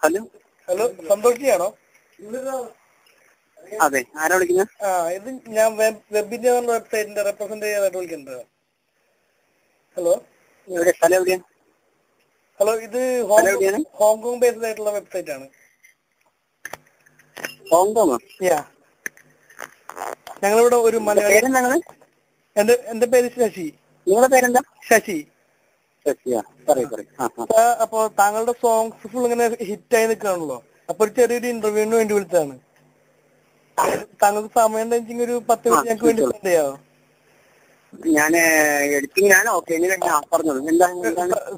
Hello hello, സന്തോഷിയാണോ? അതെ, ആരാ വിളിക്കുന്നത്? ഇത് ഞാൻ വെബിന്റെ വെബ്സൈറ്റിന്റെ റെപ്രസെന്റ് ചെയ്യാനായിട്ട് വിളിക്കുന്നത്. ഹലോ, സ്ഥലം എവിടെയാണ്? ഹലോ, ഇത് ഹോങ്കോങ് ബേസ്ഡ് ആയിട്ടുള്ള വെബ്സൈറ്റ് ആണ്. ഹോങ്കോങ്ങോ? ഞങ്ങളിവിടെ ഒരു മലയാളി. എന്റെ പേര് ശശി. നിങ്ങളുടെ പേരെന്താ? ശശി. ശശിയാ? അപ്പൊ താങ്കളുടെ സോങ്സ് ഫുൾ ഇങ്ങനെ ഹിറ്റായി നിൽക്കുകയാണല്ലോ. അപ്പൊ ഒരു ചെറിയൊരു ഇന്റർവ്യൂവിന് വേണ്ടി വിളിച്ചതാണ്. താങ്കൾക്ക് സമയം ഉണ്ടെങ്കിൽ ഒരു 10 മിനിറ്റ് ഞങ്ങൾക്ക് വേണ്ടി സ്പെൻഡ് ചെയ്യാമോ?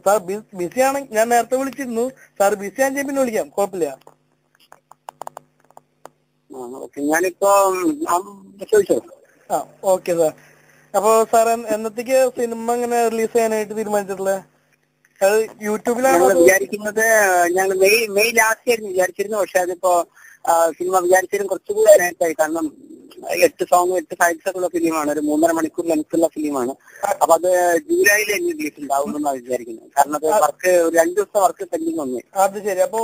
സാർ ബിസിയാണ്. ഞാൻ നേരത്തെ വിളിച്ചിരുന്നു. സാർ ബിസി ആണെങ്കിൽ പിന്നെ വിളിക്കാം, കുഴപ്പമില്ല. Okay sir. അപ്പൊ സാർ എന്നത്തേക്ക് സിനിമ ഇങ്ങനെ റിലീസ് ചെയ്യാനായിട്ട് തീരുമാനിച്ചിട്ടുള്ളത്? അത് യൂട്യൂബിലാണ് വിചാരിക്കുന്നത്. ഞങ്ങൾ മെയ് ലാസ്റ്റ് ആയിരുന്നു വിചാരിച്ചിരുന്നു. പക്ഷെ അതിപ്പോ സിനിമ വിചാരിച്ചതിനും കുറച്ചുകൂടി നേരത്തായി. കാരണം 8 സൈഡ്സ് ഒക്കെ ഉള്ള ഫിലിമാണ്. ഒരു 3.5 മണിക്കൂർ ലെങ്ത്തുള്ള ഫിലിമാണ്. അപ്പൊ അത് ജൂലൈയിൽ റിലീസ് ഉണ്ടാവുമെന്നാണ് വിചാരിക്കുന്നത്. കാരണം അത് വർക്ക് 2 ദിവസത്തെ വർക്ക് പെൻഡിങ് വന്നു. അത് ശരി. അപ്പൊ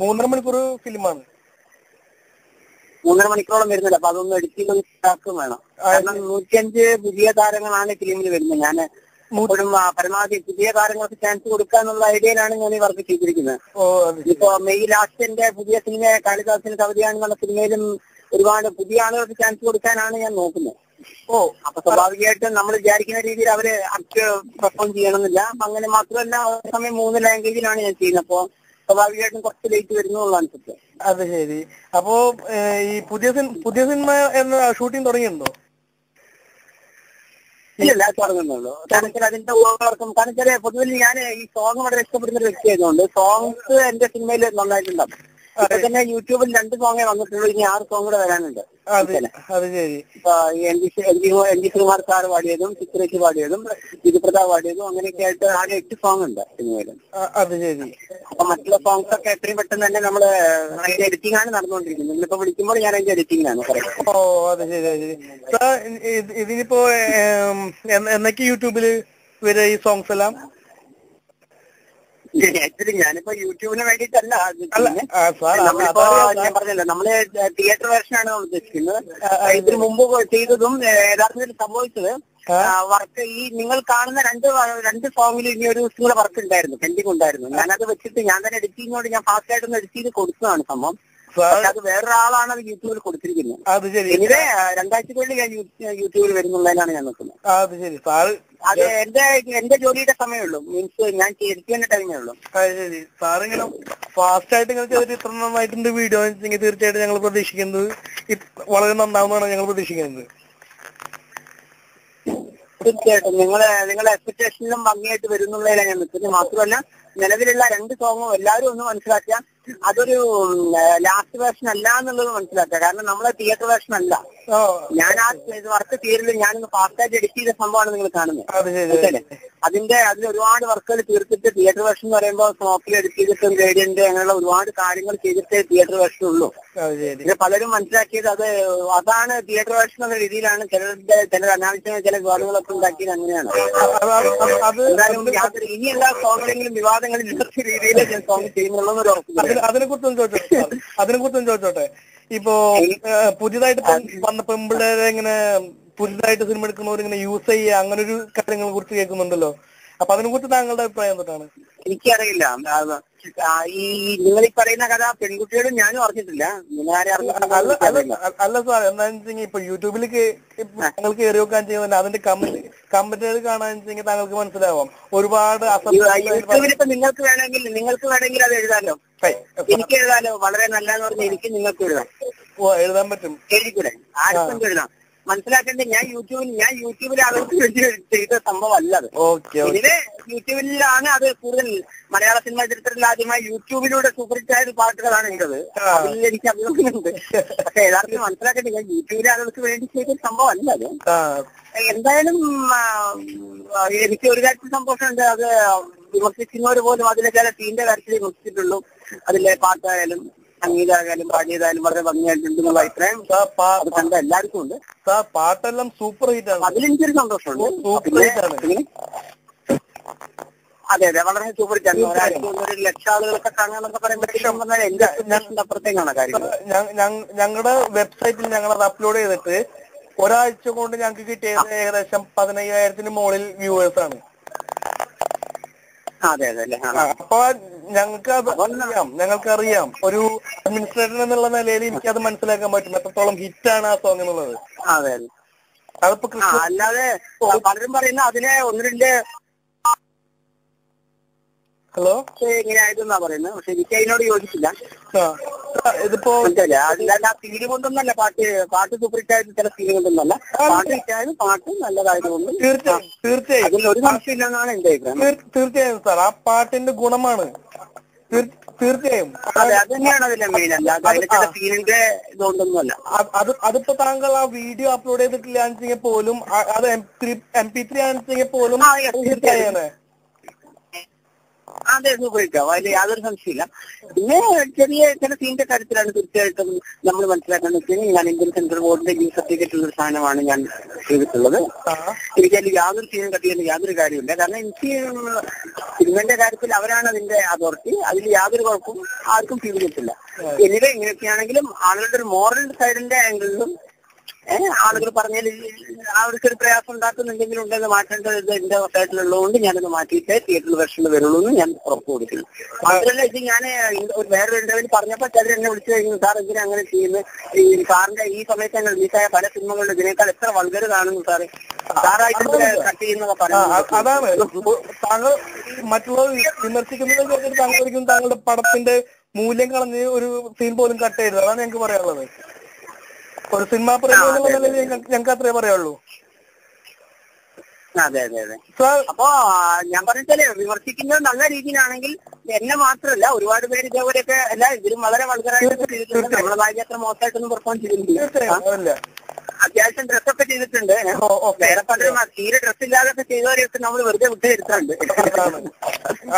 3.5 മണിക്കൂർ ഫിലിമാണ്. 3.5 മണിക്കൂറോളം വരുന്നില്ല. അപ്പൊ അതൊന്ന് എഡിറ്റ് ചെയ്ത് വേണം. കാരണം 105 പുതിയ താരങ്ങളാണ് ഫിലിമിൽ വരുന്നത്. ഞാൻ ഇപ്പോഴും പരമാവധി പുതിയ താരങ്ങൾക്ക് ചാൻസ് കൊടുക്കാന്നുള്ള ഐഡിയയിലാണ് ഞാൻ ഈ വർക്ക് ചെയ്തിരിക്കുന്നത്. ഇപ്പൊ മെയ് ലാസ്റ്റിന്റെ പുതിയ സിനിമ കാളിദാസിന് കവിതയാണെന്നുള്ള സിനിമയിലും ഒരുപാട് പുതിയ ആളുകൾക്ക് ചാൻസ് കൊടുക്കാനാണ് ഞാൻ നോക്കുന്നത്. അപ്പൊ സ്വാഭാവികമായിട്ടും നമ്മൾ വിചാരിക്കുന്ന രീതിയിൽ അവര് പെർഫോം ചെയ്യണമെന്നില്ല. അപ്പൊ അങ്ങനെ മാത്രമല്ല, സമയം 3 ലാംഗ്വേജിലാണ് ഞാൻ ചെയ്യുന്നത്. അപ്പൊ സ്വാഭാവികമായിട്ടും കുറച്ച് ലേറ്റ് വരുന്നുള്ളതാണ് സത്യം. അത് ശരി. അപ്പോ ഈ പുതിയ സിനിമ ഷൂട്ടിംഗ് തുടങ്ങിയിട്ടുണ്ടോ? ഇല്ല, തുടങ്ങുന്നുള്ളൂ. കാരണം വെച്ചാൽ അതിന്റെ ഉപവർക്കും. കാരണം വെച്ചാൽ പൊതുവിൽ ഞാൻ ഈ സോങ് വളരെ ഇഷ്ടപ്പെടുന്ന ഒരു വ്യക്തിയായതുകൊണ്ട് സോങ്സ് എന്റെ സിനിമയിൽ നന്നായിട്ടുണ്ടാവും. ഇപ്പൊ തന്നെ യൂട്യൂബിൽ 2 സോങ്ങേ വന്നിട്ടുള്ളൂ. ഇനി 6 സോങ് കൂടെ വരാനുണ്ട്. ഇപ്പൊ എൻ ജി ശ്രീകുമാർ സാർ പാടിയതും ചിത്രേഷ് പാടിയതും വിധുപ്രത പാടിയതും അങ്ങനെയൊക്കെ ആയിട്ട് ആകെ 8 സോങ് ഉണ്ട് സിനിമയിൽ. അപ്പൊ മറ്റുള്ള സോങ്സ് ഒക്കെ എത്രയും പെട്ടെന്ന് തന്നെ നമ്മള് അതിന്റെ എഡിറ്റിംഗ് ആണ് നടന്നുകൊണ്ടിരിക്കുന്നത്. നിങ്ങളിപ്പോ വിളിക്കുമ്പോൾ ഞാൻ അതിന്റെ എഡിറ്റിംഗിലാണ് പറയുന്നത്. ഇതിനിപ്പോ എന്നൊക്കെ യൂട്യൂബില് വരെ ഈ സോങ്സ് എല്ലാം? ആക്ച്വലി ഞാനിപ്പോ യൂട്യൂബിന് വേണ്ടിയിട്ടല്ല. നമ്മളിപ്പോ ഞാൻ പറഞ്ഞല്ലോ, നമ്മള് തിയേറ്റർ വേർഷനാണ് ഉദ്ദേശിക്കുന്നത്. ഇതിന് മുമ്പ് ചെയ്തതും യഥാർത്ഥത്തിൽ സംഭവിച്ചത് വർക്ക് ഈ നിങ്ങൾ കാണുന്ന 2 സോങ്ങിൽ ഇനി ഒരു ദിവസം കൂടെ വർക്ക് ഉണ്ടായിരുന്നു, പെൻഡിങ് ഉണ്ടായിരുന്നു. ഞാനത് വെച്ചിട്ട് ഞാൻ തന്നെ എഡിറ്റിംഗോട് ഞാൻ ഫാസ്റ്റ് ആയിട്ടൊന്ന് എഡിറ്റ് ചെയ്ത് കൊടുത്തതാണ് സംഭവം. അത് വേറൊരാളാണ് അത് യൂട്യൂബിൽ കൊടുത്തിരിക്കുന്നത്. ഇനിവേ 2 ആഴ്ചക്കുള്ളിൽ ഞാൻ യൂട്യൂബിൽ വരുന്നുള്ളതിനാണ് ഞാൻ നോക്കുന്നത്. അത് എന്റെ ജോലിയുടെ സമയമുള്ളൂ. മീൻസ് ഞാൻ എഡിറ്റിംഗിന്റെ ടൈമേ ഉള്ളൂ. സാറിങ്ങനെ ഫാസ്റ്റ് ആയിട്ട് ഇങ്ങനെ ചെയ്തിട്ട് ഇത്ര നന്നായിട്ടുണ്ട് വീഡിയോ തീർച്ചയായിട്ടും ഞങ്ങൾ പ്രതീക്ഷിക്കുന്നത് വളരെ നന്നാവുന്നതാണ് ഞങ്ങൾ പ്രതീക്ഷിക്കുന്നത്. തീർച്ചയായിട്ടും നിങ്ങളെ എക്സ്പെക്ടേഷനിലും ഭംഗിയായിട്ട് വരുന്നുള്ളതിലാണ് ഞാൻ നിൽക്കുന്നത്. മാത്രമല്ല, നിലവിലുള്ള 2 സോങ്ങും എല്ലാവരും ഒന്ന് മനസ്സിലാക്കുക, അതൊരു ലാസ്റ്റ് വേർഷൻ അല്ല എന്നുള്ളത് മനസ്സിലാക്കുക. കാരണം നമ്മളെ തിയേറ്റർ വേർഷൻ അല്ല. ഞാൻ ആ വർക്ക് തീരില്ല, ഞാനൊന്ന് ഫാസ്റ്റായിട്ട് എഡിറ്റ് ചെയ്ത സംഭവമാണ് നിങ്ങൾ കാണുന്നത്. അതിൽ ഒരുപാട് വർക്കുകൾ തീർത്തിട്ട് തിയേറ്റർ വേർഷൻ എന്ന് പറയുമ്പോൾ സ്മോക്കിൽ എഡിറ്റ് ചെയ്തിട്ടും ഗ്രേഡിയന്റ് അങ്ങനെയുള്ള ഒരുപാട് കാര്യങ്ങൾ ചെയ്തിട്ടേ തിയേറ്റർ വേർഷൻ ഉള്ളൂ. പിന്നെ പലരും മനസ്സിലാക്കിയത് അതാണ് തിയേറ്റർ വേർഷൻ എന്ന രീതിയിലാണ്. ചിലർ അനാവശ്യമായ ചില വിവാദങ്ങളൊക്കെ ഉണ്ടാക്കിയത് അങ്ങനെയാണ്. എന്തായാലും ഇനിയെല്ലാ സോങ്ങിലെങ്കിലും വിവാദങ്ങളിൽ ഇല്ലാത്ത രീതിയിൽ ഞാൻ സോങ് ചെയ്യുന്നുള്ളൊരു ഉറപ്പ്. അതിനെക്കുറിച്ചൊന്നും ചോദിച്ചോട്ടെ. ഇപ്പോ പുതിയതായിട്ട് വന്ന പെമ്പിള്ളേരെ ഇങ്ങനെ പുതിയതായിട്ട് സിനിമ എടുക്കുന്നവരിങ്ങനെ യൂസ് ചെയ്യുക അങ്ങനെ ഒരു കാര്യങ്ങളെ കുറിച്ച് കേൾക്കുന്നുണ്ടല്ലോ. അപ്പൊ അതിനെ കുറിച്ച് താങ്കളുടെ അഭിപ്രായം എന്താണ്? എനിക്കറിയില്ല. ഈ നിങ്ങൾ ഈ പറയുന്ന കഥ പെൺകുട്ടികളും ഞാനും അറിഞ്ഞിട്ടില്ല. അല്ല സാർ, എന്താണെന്ന് വെച്ചെങ്കിൽ ഇപ്പൊ യൂട്യൂബിൽ താങ്കൾ കയറി വെക്കാൻ ചെയ്യുന്ന അതിന്റെ കമന്റുകൾ കാണാൻ വെച്ചെങ്കിൽ താങ്കൾക്ക് മനസ്സിലാവാം ഒരുപാട്. യൂട്യൂബിലിപ്പോ നിങ്ങൾക്ക് വേണമെങ്കിൽ അത് എഴുതാലോ, എനിക്ക് എഴുതാലോ. വളരെ നല്ലതെന്ന് പറഞ്ഞാൽ എനിക്ക് നിങ്ങൾക്ക് എഴുതാൻ പറ്റും. എഴുതിക്കൂടെ? ആർക്കും എഴുതാം. മനസ്സിലാക്കേണ്ടത് ഞാൻ യൂട്യൂബിൽ ആളുകൾക്ക് വേണ്ടി ചെയ്ത സംഭവം അല്ല അത്. ഇതില് യൂട്യൂബിലാണ് അത് കൂടുതൽ. മലയാള സിനിമാ ചരിത്രത്തിൽ ആദ്യമായി യൂട്യൂബിലൂടെ സൂപ്പർ ഹിറ്റ് ആയ പാട്ടുകളാണ് എന്റേത്. അതിൽ എനിക്ക് അഭിമാനമുണ്ട്. പക്ഷെ യഥാർത്ഥത്തിൽ മനസ്സിലാക്കേണ്ടത് ഞാൻ യൂട്യൂബിലെ ആളുകൾക്ക് വേണ്ടി ചെയ്ത സംഭവം അല്ല അത്. എന്തായാലും എനിക്ക് ഒരു കാര്യത്തിൽ സന്തോഷമുണ്ട്. അത് വിമർശിക്കുന്നവർ പോലും അതിലെ ചില സീന്റെ കാര്യത്തിൽ വിമർശിച്ചിട്ടുള്ളൂ. അതിലെ പാട്ടായാലും സംഗീതമായാലും പാടിയതായാലും വളരെ ഭംഗിയായിട്ടുണ്ടെന്നുള്ള അഭിപ്രായം അത് കണ്ട എല്ലാവർക്കും ഉണ്ട്. പാട്ടെല്ലാം സൂപ്പർ ഹിറ്റ് ആണ്. അതിലെനിക്കൊരു സന്തോഷമുണ്ട്. അതെ അതെ, വളരെ സൂപ്പർ ചാനൽ. ഒരാഴ്ച 1 ലക്ഷം ആളുകളൊക്കെ കാണാന്നൊക്കെ പറയുമ്പോഴത്തേക്കും എന്റെ അപ്പുറത്തേക്കാണ് കാര്യങ്ങൾ. ഞങ്ങളുടെ വെബ്സൈറ്റിൽ ഞങ്ങൾ അത് അപ്ലോഡ് ചെയ്തിട്ട് ഒരാഴ്ച കൊണ്ട് ഞങ്ങൾക്ക് കിട്ടിയത് ഏകദേശം 15,000-ന് മുകളിൽ വ്യൂവേഴ്സ് ആണ്. അതെ അതെ അല്ലേ. അപ്പൊ ഞങ്ങൾക്കറിയാം ഒരു അഡ്മിനിസ്ട്രേറ്റർ എന്നുള്ള നിലയിൽ എനിക്കത് മനസ്സിലാക്കാൻ പറ്റും എത്രത്തോളം ഹിറ്റാണ് ആ സോങ് എന്നുള്ളത്. അതെ അതെ, അല്ലാതെ പലരും പറയുന്ന അതിനെ 1-2 ഹലോ ഇങ്ങനെയായിരുന്നാ പറയുന്നത്. പക്ഷെ എനിക്ക് അതിനോട് യോജിച്ചില്ല. ഇതിപ്പോ അല്ലാതെ ആ സീന് കൊണ്ടൊന്നല്ല പാട്ട് സൂപ്പറിറ്റായത്, ചില സീന് കൊണ്ടൊന്നല്ല. പാട്ട് ഹിറ്റായത് പാട്ട് നല്ലതായതുകൊണ്ട് തീർച്ചയായും അതിലൊരു സംശയമില്ലെന്നാണ് എന്റെ അഭിപ്രായം. തീർച്ചയായും സാർ, ആ പാട്ടിന്റെ ഗുണമാണ്. തീർച്ചയായും അതെ, അത് തന്നെയാണ് അതിന്റെ മെയിൻ. അല്ലാതെ അതിലെ ചില സീനിന്റെ ഇതുകൊണ്ടൊന്നുമല്ല. അതിപ്പോ താങ്കൾ ആ വീഡിയോ അപ്ലോഡ് ചെയ്തിട്ടില്ല വെച്ചെങ്കിൽ പോലും, അത് MP3 ആണെന്നെങ്കിൽ പോലും തീർച്ചയായും അതെ സൂപ്പറിറ്റാവും, അതിൽ യാതൊരു സംശയമില്ല. പിന്നെ ചില സീനിന്റെ കാര്യത്തിലാണ് തീർച്ചയായിട്ടും നമ്മൾ മനസ്സിലാക്കാന്ന് വെച്ചാൽ, ഞാൻ ഇന്ത്യൻ സെൻട്രൽ ബോർഡിന്റെ ന്യൂ സർട്ടിഫിക്കറ്റ് ഉള്ള സാധനമാണ് ഞാൻ ചെയ്തിട്ടുള്ളത്. എനിക്കതിൽ യാതൊരു സീനും കട്ടിയാൽ യാതൊരു കാര്യമില്ല. കാരണം എനിക്ക് സിനിമന്റെ കാര്യത്തിൽ അവരാണ് അതിന്റെ അതോറിറ്റി. അതിൽ യാതൊരു കുഴപ്പവും ആർക്കും ഫീൽ ചെയ്തിട്ടില്ല. എനിവേ ഇങ്ങനെയൊക്കെയാണെങ്കിലും ആളുകളുടെ ഒരു മോറൽ സൈഡിന്റെ ആംഗിളിലും ആളുകൾ പറഞ്ഞാൽ അവർക്കൊരു പ്രയാസം ഉണ്ടാക്കുന്നുണ്ടെങ്കിലും ഉണ്ടെന്ന് മാറ്റേണ്ടത് എന്റെ സൈഡിലുള്ളതുകൊണ്ട് ഞാനത് മാറ്റിയിട്ടേ തിയേറ്ററിൽ വെർഷനിൽ വരുള്ളൂ എന്ന് ഞാൻ ഉറപ്പ് കൊടുക്കുന്നു. മാത്രമല്ല, ഇത് ഞാൻ വേറൊരു ഇന്റർവ്യൂവിൽ പറഞ്ഞപ്പോൾ ചിലർ എന്നെ വിളിച്ചു കഴിഞ്ഞു, സാർ എന്തിനാ അങ്ങനെ ചെയ്യുന്നത്, ഈ സാറിന്റെ ഈ സമയത്ത് തന്നെ റിലീസായ പല സിനിമകളുടെ ഇതിനേക്കാൾ എത്ര വളരെ കാണുന്നു സാറ്, സാറായിട്ട് കട്ട് ചെയ്യുന്നതൊക്കെ പറയുന്നത്. അതാണ് താങ്കൾ മറ്റുള്ളവർ വിമർശിക്കുന്നത് താങ്കളായിരിക്കും താങ്കളുടെ പടത്തിന്റെ മൂല്യം കളഞ്ഞ് ഒരു സീൻ പോലും കട്ട് ചെയ്തത്. അതാണ് ഞങ്ങൾക്ക് പറയാനുള്ളത്. ഒരു സിനിമാ പ്രേമി എന്നുള്ള നിലയിൽ ഞങ്ങൾക്ക് അത്രേ പറയാനുള്ളൂ. അതെ അതെ അതെ. അപ്പോ ഞാൻ പറഞ്ഞാല് വിമർശിക്കുന്നത് നല്ല രീതിയിലാണെങ്കിൽ എന്നെ മാത്രമല്ല ഒരുപാട് പേര് ഇതേപോലെയൊക്കെ അല്ല ഇതിലും വളരെ വളരെയായിട്ട് ചെയ്തിട്ടുണ്ട്. നമ്മളെ ഭാര്യ അത്ര മോശമായിട്ടൊന്നും പെർഫോം ചെയ്തിട്ടുണ്ട്. അത്യാവശ്യം ഡ്രസ്സൊക്കെ ചെയ്തിട്ടുണ്ട്. വേറെ പലരും തീരെ ഡ്രസ് ഇല്ലാതൊക്കെ ചെയ്തവരെയൊക്കെ നമ്മൾ വെറുതെ വിട്ടു വരുത്താറുണ്ട്.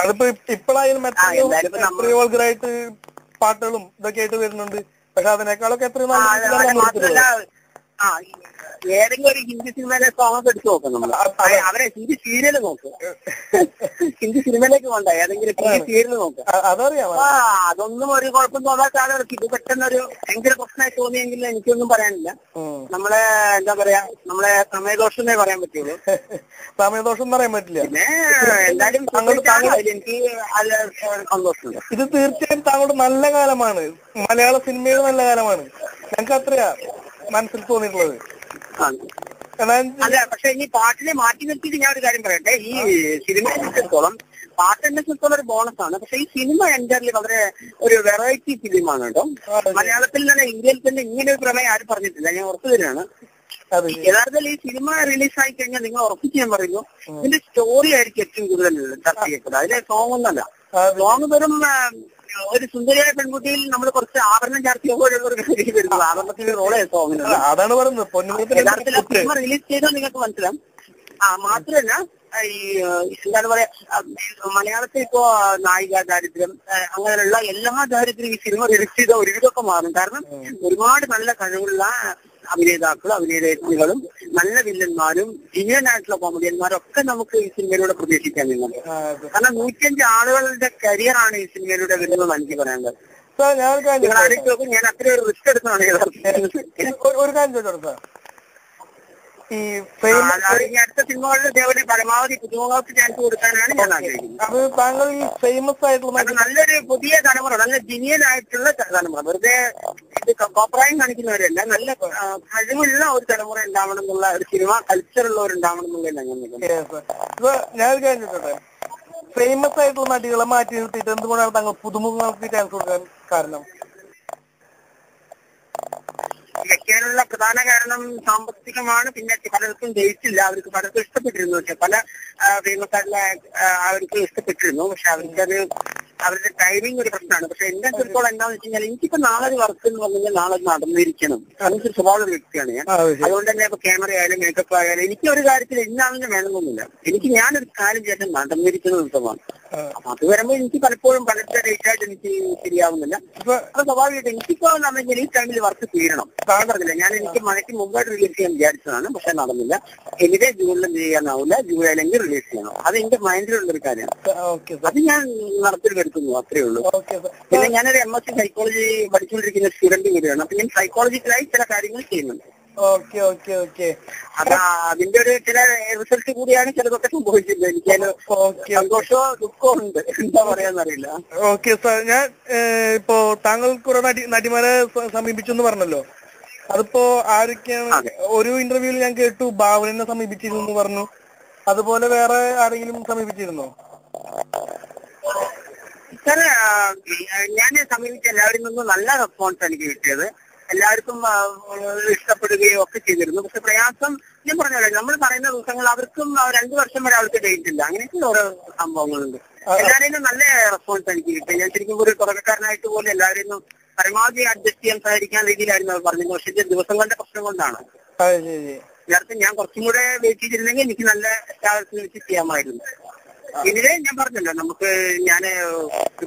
അതിപ്പോ ഇപ്പോഴായാലും വൾഗറായിട്ട് പാട്ടുകളും ഇതൊക്കെ ആയിട്ട് വരുന്നുണ്ട്. പക്ഷെ അതിനേക്കാളൊക്കെ എത്രയും ഏതെങ്കിലും ഒരു ഹിന്ദി സിനിമയിലെ സോങ് എടുത്ത് നോക്കും നമ്മൾ. അവരെ ഹിന്ദി സീരിയൽ നോക്കും. ഹിന്ദി സിനിമയിലേക്ക് പോണ്ട, ഏതെങ്കിലും ഹിന്ദി സീരിയൽ നോക്കും. അതൊന്നും ഒരു കുഴപ്പം തോന്നാത്ത ആളുകൾക്ക് ഇത് പെട്ടെന്നൊരു ഭയങ്കര പ്രശ്നമായി തോന്നിയെങ്കിൽ എനിക്കൊന്നും പറയാനില്ല. നമ്മളെ എന്താ പറയാ, നമ്മളെ സമയദോഷം പറയാൻ പറ്റുള്ളൂ. സമയദോഷം പറയാൻ പറ്റില്ല. പിന്നെ എന്തായാലും എനിക്ക് സന്തോഷമുണ്ട്. ഇത് തീർച്ചയായും താങ്കളുടെ നല്ല കാലമാണ്, മലയാള സിനിമയുടെ നല്ല കാലമാണ്. ഞങ്ങൾക്ക് അത്രയാ മനസ്സിൽ തോന്നിയിട്ടുള്ളത്. അല്ല, പക്ഷെ ഈ പാട്ടിനെ മാറ്റി നിർത്തിയിട്ട് ഞാൻ ഒരു കാര്യം പറയട്ടെ. ഈ സിനിമയെ സംബന്ധിച്ചിടത്തോളം പാട്ടിനെ സംബന്ധിച്ചിടത്തോളം ഒരു ബോണസാണ്. പക്ഷെ ഈ സിനിമ എൻറ്റയർലി വളരെ ഒരു വെറൈറ്റി ഫിലിമാണ് കേട്ടോ. മലയാളത്തിൽ തന്നെ ഇന്ത്യയിൽ തന്നെ ഇങ്ങനെ ഒരു പ്രമേയം ആരും പറഞ്ഞിട്ടില്ല. ഞാൻ ഉറപ്പ് തന്നെയാണ്. യഥാർത്ഥത്തിൽ ഈ സിനിമ റിലീസായി കഴിഞ്ഞാൽ നിങ്ങൾ ഉറപ്പിച്ച് ഞാൻ പറയുന്നു, ഇതിന്റെ സ്റ്റോറി ആയിരിക്കും ഏറ്റവും കൂടുതൽ ചർച്ച ചെയ്യപ്പെടുക. അതിലെ സോങ് ഒന്നല്ല. സോങ് വെറും ഒരു സുന്ദരിയായ പെൺകുട്ടിയിൽ നമ്മൾ കുറച്ച് ആഭരണം ചാർത്തിയ പോലുള്ള ഒരു കാര്യം വരുന്നത്. ആഭരണത്തിന്റെ റോളേ സോങ്ങിന്. അതാണ് പറയുന്നത്. യഥാർത്ഥത്തിൽ സിനിമ റിലീസ് ചെയ്താൽ നിങ്ങൾക്ക് മനസ്സിലാവും. മാത്രമല്ല ഈ എന്താണ് പറയാ, മലയാളത്തിൽ ഇപ്പോ നായിക ദാരിദ്ര്യം അങ്ങനെയുള്ള എല്ലാ ദാരിദ്ര്യം ഈ സിനിമ റിലീസ് ചെയ്ത ഒരുവിധമൊക്കെ മാറും. കാരണം ഒരുപാട് നല്ല കഴിവുള്ള അഭിനേതാക്കളും അഭിനേത്രികളും നല്ല വില്ലന്മാരും ജീവനായിട്ടുള്ള കോമഡിയന്മാരും ഒക്കെ നമുക്ക് ഈ സിനിമയിലൂടെ പ്രതീക്ഷിക്കാൻ നിന്നുണ്ട്. കാരണം 105 ആളുകളുടെ കരിയറാണ് ഈ സിനിമയിലൂടെ വരുന്നത് എനിക്ക് പറയാനുള്ളത്. നിങ്ങൾ ആലോചിച്ച് നോക്കും, ഞാൻ അത്ര ഒരു റിസ്ക് എടുത്തതാണ് ഒരു കാര്യം ചോദിച്ചോട്ടെ. ഈ അടുത്ത സിനിമകളിൽ ഇതേപോലെ പരമാവധി പുതുമുഖങ്ങൾക്ക് ചാൻസ് കൊടുക്കാനാണ് ഞാൻ ആഗ്രഹിക്കുന്നത്. അത് താങ്കൾ ഈ ഫേമസ് ആയിട്ടുള്ള നല്ലൊരു പുതിയ തലമുറ, നല്ല ജെന്യുവൻ ആയിട്ടുള്ള തലമുറ, വെറുതെ ഇത് കോപ്രായം കാണിക്കുന്നവരല്ല, നല്ല കഴിവുള്ള ഒരു തലമുറ ഉണ്ടാവണം എന്നുള്ള ഒരു സിനിമ കൾച്ചറുള്ളവരുണ്ടാവണം എന്നുള്ളതാണ് ഞാനൊരു കാര്യം ചോദിച്ചോട്ടെ. ഫേമസ് ആയിട്ടുള്ള നടികളെ മാറ്റി നിർത്തിയിട്ട് എന്തുകൊണ്ടാണ് താങ്കൾ പുതുമുഖങ്ങൾക്ക് ചാൻസ് കൊടുക്കാൻ കാരണം? വെക്കാനുള്ള പ്രധാന കാരണം സാമ്പത്തികമാണ്. പിന്നെ പലർക്കും ജയിച്ചില്ല, അവർക്ക് പലർക്കും ഇഷ്ടപ്പെട്ടിരുന്നു. പക്ഷെ പല ഫേമസ് ആയിട്ടുള്ള അവർക്ക് ഇഷ്ടപ്പെട്ടിരുന്നു. പക്ഷെ അവർക്കത് അവരുടെ ടൈമിംഗ് ഒരു പ്രശ്നമാണ്. പക്ഷെ എന്റെ അടുത്തോളം എന്താണെന്ന് വെച്ച് കഴിഞ്ഞാൽ എനിക്കിപ്പോ നാളെ ഒരു വർക്ക് എന്ന് പറഞ്ഞു കഴിഞ്ഞാൽ നാളെ നടന്നിരിക്കണം. അങ്ങനത്തെ സ്വഭാവ ഒരു വ്യക്തിയാണ് ഞാൻ. അതുകൊണ്ട് തന്നെ ഇപ്പൊ ക്യാമറ ആയാലും മേക്കപ്പ് ആയാലും എനിക്ക് ഒരു കാര്യത്തിൽ എന്നാണെന്ന് വേണമെന്നൊന്നുമില്ല. എനിക്ക് ഞാനൊരു കാര്യം ചെയ്യാൻ നടന്നിരിക്കുന്ന ദിവസമാണ്. അപ്പൊ അത് വരുമ്പോ എനിക്ക് പലപ്പോഴും പലരുടെ ഡേറ്റായിട്ട് എനിക്ക് ശരിയാവുന്നില്ല. അത് സ്വാഭാവികമായിട്ട് എനിക്കിപ്പോ ഈ ടൈമിൽ വർക്ക് തീരണം. പറഞ്ഞില്ല, ഞാൻ എനിക്ക് മഴയ്ക്ക് മുമ്പായിട്ട് റിലീസ് ചെയ്യാൻ വിചാരിച്ചതാണ്, പക്ഷെ നടന്നില്ല. എനിവേ ജൂണിലും ചെയ്യാനാവില്ല, ജൂലൈയിലെങ്കിൽ റിലീസ് ചെയ്യണം. അത് എന്റെ മൈൻഡിലുള്ളൊരു കാര്യമാണ്. അത് ഞാൻ നടത്തിയെടുക്കുന്നു, അത്രേ ഉള്ളൂ. പിന്നെ ഞാനൊരു MSc സൈക്കോളജി പഠിച്ചുകൊണ്ടിരിക്കുന്ന സ്റ്റുഡന്റ് കൂടിയാണ്. അപ്പൊ ഞാൻ സൈക്കോളജിക്കലായി ചില കാര്യങ്ങൾ ചെയ്യുന്നുണ്ട്. അപ്പൊ അതിന്റെ ഒരു ചില റിസൾട്ട് കൂടിയാണ് ചിലതൊക്കെ സംഭവിച്ചിരുന്നത്. എനിക്കതിന് സന്തോഷമോ ദുഃഖമോ ഉണ്ട്, എന്താ പറയാന്നറിയില്ല. ഓക്കെ സാർ, ഞാൻ ഇപ്പോ താങ്കൾ കുറെ നടിമാരെ സമീപിച്ചു എന്ന് പറഞ്ഞല്ലോ, അതിപ്പോ ആരൊക്കെയാണ്? ഒരു ഇന്റർവ്യൂവിൽ ഞാൻ കേട്ടു ഭാവനെ സമീപിച്ചിരുന്നു എന്ന് പറഞ്ഞു. അതുപോലെ വേറെ ആരെങ്കിലും സമീപിച്ചിരുന്നോ? സാർ, ഞാൻ സമീപിച്ച എല്ലാവരിൽ നിന്നും നല്ല റെസ്പോൺസ് എനിക്ക് കിട്ടിയത്. എല്ലാവർക്കും ഇഷ്ടപ്പെടുകയും ഒക്കെ ചെയ്തിരുന്നു. പക്ഷെ പ്രയാസം ഞാൻ പറഞ്ഞല്ലോ, നമ്മൾ പറയുന്ന ദിവസങ്ങൾ അവർക്കും 2 വർഷം വരെ അവർക്ക് ഡേറ്റ് ഇല്ല. അങ്ങനെയൊക്കെ ഓരോ സംഭവങ്ങളുണ്ട്. എല്ലാവരെയും നല്ല റെസ്പോൺസ് എനിക്ക് കിട്ടി. ഞാൻ ശരിക്കും ഒരു തുടക്കക്കാരനായിട്ട് പോലും എല്ലാവരെയും പരമാവധി അഡ്ജസ്റ്റ് ചെയ്യാൻ സഹായിക്കാൻ രീതിയിലായിരുന്നു അവർ പറഞ്ഞത്. പക്ഷേ ദിവസങ്ങളുടെ പ്രശ്നം കൊണ്ടാണ്. യഥാർത്ഥം ഞാൻ കുറച്ചും കൂടെ വെയിറ്റ് ചെയ്തിരുന്നെങ്കിൽ എനിക്ക് നല്ല സ്റ്റാർസ് വെച്ച് ചെയ്യാമായിരുന്നു. ഇതിലെ ഞാൻ പറഞ്ഞല്ലോ, നമുക്ക് ഞാൻ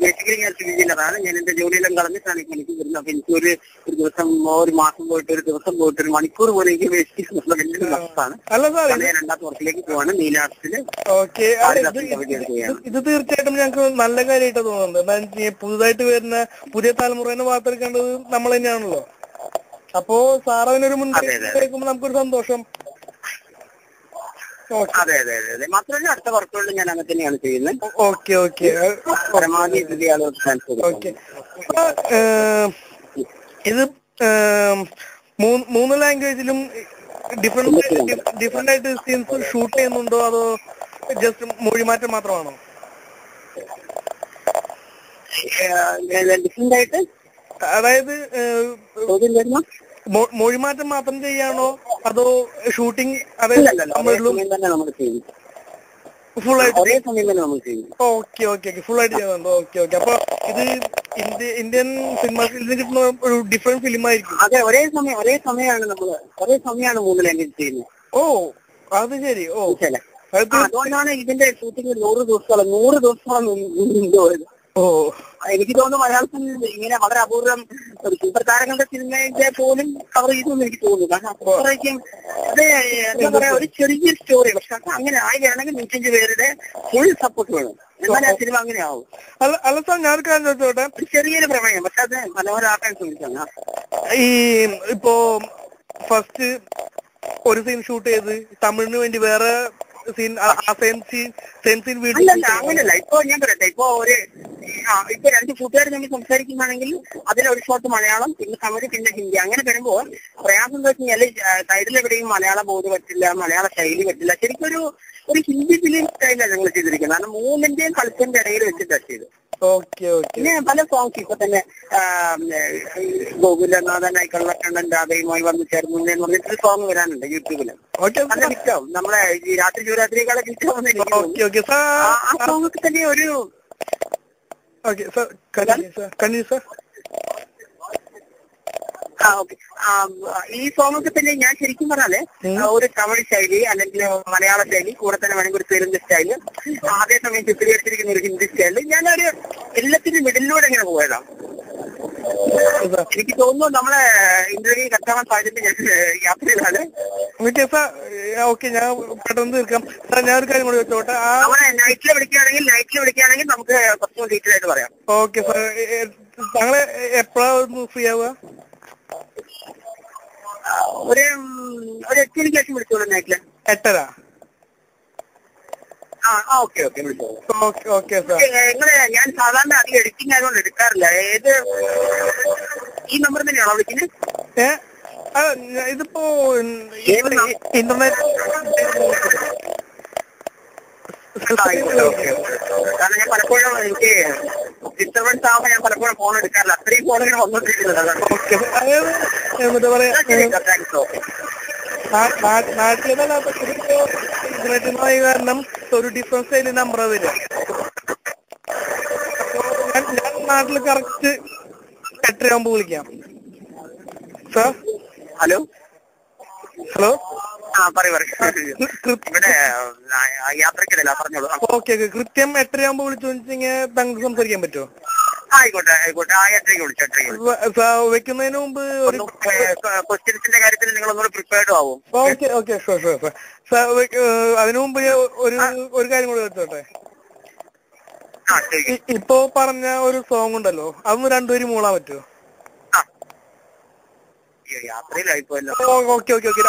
ബേസിക്കലി ഞാൻ സിവിൽ എഞ്ചിനീയറാണ്. ഞാൻ എന്റെ ജോലിയെല്ലാം കളഞ്ഞിട്ടാണ് എനിക്ക് വരുന്നത്. അപ്പൊ എനിക്ക് ഒരു ദിവസം, ഒരു മാസം പോയിട്ട്, ഒരു ദിവസം പോയിട്ട്, ഒരു മണിക്കൂർ പോലും എനിക്ക് വേസ്റ്റ് ചെയ്യുന്നുള്ള വലിയൊരു നഷ്ടമാണ്. ഞാൻ 2ാമത്തെ വർഷത്തിലേക്ക് പോവാണ്, നീലാസില്. ഇത് തീർച്ചയായിട്ടും ഞങ്ങൾക്ക് നല്ല കാര്യമായിട്ട് തോന്നുന്നുണ്ട്. പുതുതായിട്ട് വരുന്ന പുതിയ തലമുറേനെ വാർത്തെടുക്കേണ്ടത് നമ്മൾ തന്നെയാണല്ലോ. അപ്പോ സാർ അതിനൊരു മുൻകൈ എടുക്കുമ്പോൾ നമുക്കൊരു സന്തോഷം. അതെ അതെ അതെ അതെ മാത്രമല്ല അടുത്ത വർക്കുകളിൽ ഞാൻ അങ്ങനെ തന്നെയാണ് ചെയ്യുന്നത്. ഓക്കെ ഓക്കെ പരമാവധി പുതിയ ആളുകൾ. ഓക്കെ, ഇത് 3 ലാംഗ്വേജിലും ഡിഫറെന്റ് ആയിട്ട് സീൻസ് ഷൂട്ട് ചെയ്യുന്നുണ്ടോ, അതോ ജസ്റ്റ് മൊഴിമാറ്റം മാത്രമാണോ? ഡിഫറെന്റ് ആയിട്ട് അതായത് മൊഴിമാറ്റം മാത്രം ചെയ്യാണോ, അതോ ഷൂട്ടിംഗ് ഫുൾ ആയിട്ട്? ഓക്കെ ഓക്കെ ഫുൾ ആയിട്ട് ചെയ്യുന്നുണ്ട്. ഓക്കെ ഓക്കെ, അപ്പൊ ഇത് ഇന്ത്യൻ സിനിമ ഫീൽഡിൽ കിട്ടുന്ന ഒരു ഡിഫറെന്റ് ഫിലിം ആയിരിക്കും. അതെ, ഒരേ സമയമാണ് 3 ലാംഗ്വേജ് ചെയ്യുന്നത്. ഓ അത് ശരി. ഓ അതുകൊണ്ടാണ് ഇതിന്റെ ഷൂട്ടിംഗ് 100 ദിവസമാണ്. ഓ എനിക്ക് തോന്നുന്നു മലയാളത്തിൽ ഇങ്ങനെ വളരെ അപൂർവം ഒരു സൂപ്പർ താരങ്ങളുടെ സിനിമയുടെ പോലും കവർ ചെയ്തെന്ന് എനിക്ക് തോന്നുന്നു. കാരണം അത്രയ്ക്കും അത് എന്താ പറയാ, ഒരു ചെറിയൊരു സ്റ്റോറി, പക്ഷെ അങ്ങനെ ആവുകയാണെങ്കിൽ 105 പേരുടെ ഫുൾ സപ്പോർട്ട് വേണം. എന്നാൽ ആ സിനിമ അങ്ങനെ ആവും. അല്ല സാർ, ഞാനൊരു കാര്യം ചോദിച്ചോട്ടെ. ഒരു ചെറിയൊരു പ്രമേയം, പക്ഷെ അത് മനോഹരമാക്കാൻ ശ്രമിച്ചാണ്. ഈ ഇപ്പോ ഫസ്റ്റ് ഒരു സീൻ ഷൂട്ട് ചെയ്ത് തമിഴിന് വേണ്ടി വേറെ സീൻ, സെയിം സീൻ വീണ്ടും അങ്ങനെയല്ല. ഇപ്പൊ ഞാൻ പറയട്ടെ, ഇപ്പൊ 2 കൂട്ടുകാർ തമ്മിൽ സംസാരിക്കുകയാണെങ്കിൽ അതിലൊരു ഷോട്ട് മലയാളം, പിന്നെ തമിഴ്, പിന്നെ ഹിന്ദി. അങ്ങനെ വരുമ്പോൾ പ്രയാസം എന്താ വെച്ച് കഴിഞ്ഞാല് സൈഡിലെവിടെയും മലയാള ബോർഡ് പറ്റില്ല, മലയാള ശൈലി പറ്റില്ല. ശരിക്കും ഒരു ഹിന്ദി ഫിലിം സ്റ്റൈലാണ് ഞങ്ങൾ ചെയ്തിരിക്കുന്നത്. കാരണം 3ന്റെയും കൾച്ചറിന്റെ ഇടയിൽ വെച്ചിട്ടാണ് ചെയ്ത്. പിന്നെ പല സോങ്സ് ഇപ്പൊ തന്നെ ഗോകുലനാഥനായി കള്ളക്കണ്ണൻ രാധയുമായി വന്നു ചേർന്നു എന്ന് പറഞ്ഞിട്ട് സോങ് വരാനുണ്ട് യൂട്യൂബില്. നല്ല ഹിറ്റാവും. നമ്മളെ ഈ രാത്രി ശിവരാത്രികളെ ഹിറ്റാവുന്ന എനിക്ക് ആ സോങ്ങൊക്കെ തന്നെ ഒരു ഈ സോങ്ങൊക്കെ തന്നെ ഞാൻ ശരിക്കും പറഞ്ഞാല് ഒരു തമിഴ് ശൈലി അല്ലെങ്കിൽ മലയാള ശൈലി, കൂടെ തന്നെ വേണമെങ്കിൽ ഒരു തെലുങ്ക് സ്റ്റൈല്, അതേസമയം ചിത്രീകരിച്ചിരിക്കുന്ന ഒരു ഹിന്ദി സ്റ്റൈല്, ഞാനൊരു എല്ലാത്തിനും മിഡിലൂടെ ഇങ്ങനെ പോയതാണ്. എനിക്ക് തോന്നുന്നു നമ്മളെ ഇന്റർവ്യൂ കത്താവാൻ സാധ്യത ഞാൻ യാത്ര ചെയ്താണ്. ഓക്കെ, ഞാൻ പെട്ടെന്ന് തീർക്കാം. ഞാൻ ഒരു കാര്യം കൂടി വെച്ചോട്ടെ. നമ്മളെ നൈറ്റിൽ വിളിക്കുകയാണെങ്കിൽ നമുക്ക് കുറച്ചും ഡീറ്റെയിൽ ആയിട്ട് പറയാം. ഓക്കെ സാർ, താങ്കളെ എപ്പോഴാണ് ഫ്രീ ആവുക? ഒരു 8 മണിക്ക് ശേഷം വിളിച്ചോളൂ. നൈറ്റില് 8:30. ഓക്കെ ഓക്കെ വിളിച്ചോളൂ. Okay sir. ഞാൻ സാധാരണ അധികം എഡിറ്റിംഗ് ആയതുകൊണ്ട് എടുക്കാറില്ല. ഏത് ഈ നമ്പർ തന്നെയാണോ വിളിക്കുന്നത്? ഇതിപ്പോ ഇന്റർനെറ്റ് കാരണം ഞാൻ പലപ്പോഴും എനിക്ക് ഡിസ്റ്റർബൻസ് ആവുമ്പോൾ ഞാൻ പലപ്പോഴും ഫോൺ എടുക്കാറില്ല. അത്രയും ഫോൺ ഇങ്ങനെ വന്നോണ്ടിരിക്കുന്നത്. ഇന്റർനെറ്റുമായി കാരണം ഒരു ഡിഫറൻസ് സ്റ്റൈലിൽ നമ്പർ വരിക. ഞാൻ നാട്ടിൽ കറക്റ്റ് 8:30 വിളിക്കാം സാർ. ഹലോ ഹലോ പറയൂ ഇവിടെ യാത്രക്കിടയില്ല, പറഞ്ഞോളൂ. ഓക്കെ കൃത്യം 8:30 വിളിച്ചു വെച്ചിട്ടുണ്ടെങ്കിൽ താങ്കൾക്ക് സംസാരിക്കാൻ പറ്റുമോ? ആയിക്കോട്ടെ ആയിക്കോട്ടെ, ആ 8:30 വിളിച്ചു. വെക്കുന്നതിന് മുമ്പ് ഒരു ക്വസ്റ്റ്യൻസിന്റെ കാര്യത്തിൽ നിങ്ങൾ ഒന്നുകൂടെ പ്രിപ്പയർഡ് ആവും. Okay okay sure sure sir. അതിനു മുമ്പ് ഒരു കാര്യം കൂടി വെച്ചോട്ടെ. ഇപ്പോ പറഞ്ഞ ഒരു സോങ് ഉണ്ടല്ലോ, അതൊന്ന് രണ്ടുപേരും മൂളാൻ പറ്റുമോ? യാത്രയിലായിപ്പോയല്ലോ. Okay okay okay.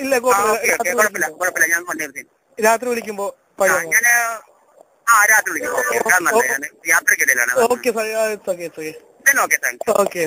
ഇല്ല കുഴപ്പമില്ല, ഞാൻ രാത്രി വിളിക്കുമ്പോ ഞാൻ രാത്രി വിളിക്കും. യാത്രക്കിടയിലാണ്. Okay sir. Okay okay thanks. Okay.